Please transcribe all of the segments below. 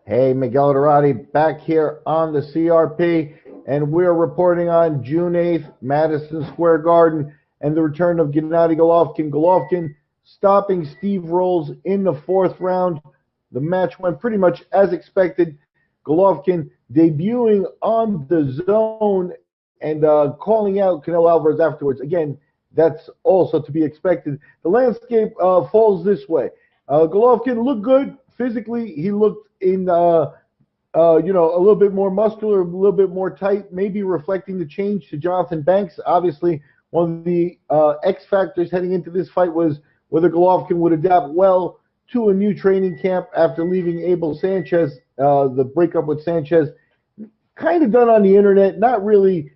Hey, Miguel Dorati back here on the CRP, and we're reporting on June 8th, Madison Square Garden, and the return of Gennady Golovkin. Golovkin stopping Steve Rolls in the fourth round. The match went pretty much as expected. Golovkin debuting on the zone and calling out Canelo Alvarez afterwards. Again, that's also to be expected. The landscape falls this way. Golovkin looked good physically. He looked in, a little bit more muscular, a little bit more tight, maybe reflecting the change to Jonathan Banks. Obviously, one of the X factors heading into this fight was whether Golovkin would adapt well to a new training camp after leaving Abel Sanchez. The breakup with Sanchez, kind of done on the internet, not really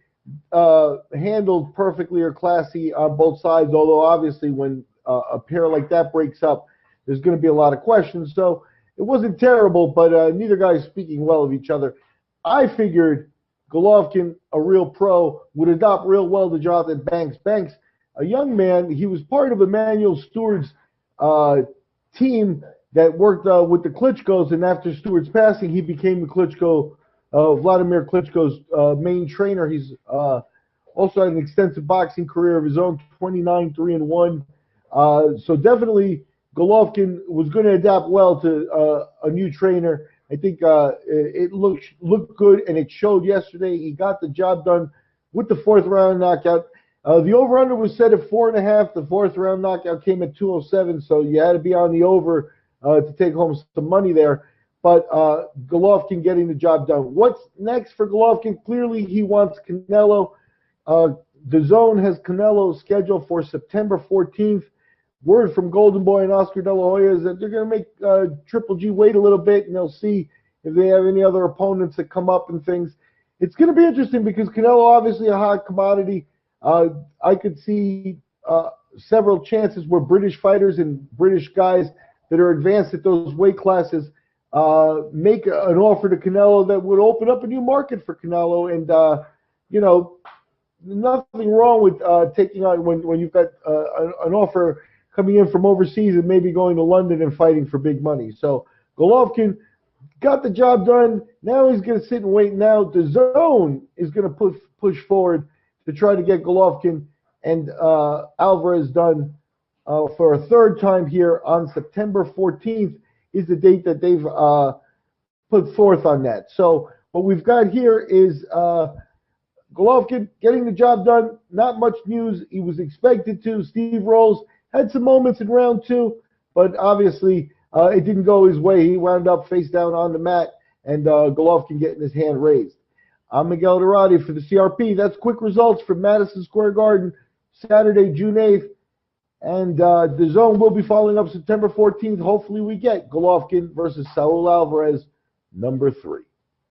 handled perfectly or classy on both sides, although obviously when a pair like that breaks up, there's going to be a lot of questions. So it wasn't terrible, but neither guy is speaking well of each other. I figured Golovkin, a real pro, would adopt real well to Jonathan Banks. Banks, a young man, he was part of Emanuel Stewart's team that worked with the Klitschkos, and after Stewart's passing, he became the Vladimir Klitschko's main trainer. He's also had an extensive boxing career of his own, 29-3-1. So definitely Golovkin was going to adapt well to a new trainer. I think it looked good, and it showed yesterday. He got the job done with the fourth round knockout. The over-under was set at 4.5. The fourth round knockout came at 207, so you had to be on the over to take home some money there. But Golovkin getting the job done. What's next for Golovkin? Clearly, he wants Canelo. DAZN has Canelo scheduled for September 14th. Word from Golden Boy and Oscar De La Hoya is that they're going to make Triple G wait a little bit, and they'll see if they have any other opponents that come up and things. It's going to be interesting because Canelo, obviously a hot commodity. I could see several chances where British fighters and British guys that are advanced at those weight classes make an offer to Canelo that would open up a new market for Canelo. And, nothing wrong with taking on when you've got an offer coming in from overseas and maybe going to London and fighting for big money. So Golovkin got the job done. Now he's going to sit and wait. Now the DAZN is going to push forward to try to get Golovkin and Alvarez done for a third time here on September 14th is the date that they've put forth on that. So what we've got here is Golovkin getting the job done. Not much news. He was expected to. Steve Rolls had some moments in round two, but obviously it didn't go his way. He wound up face down on the mat, and Golovkin getting his hand raised. I'm Miguel Dorati for the CRP. That's quick results from Madison Square Garden, Saturday, June 8th. And DAZN will be following up September 14th. Hopefully we get Golovkin versus Saul Alvarez, number 3.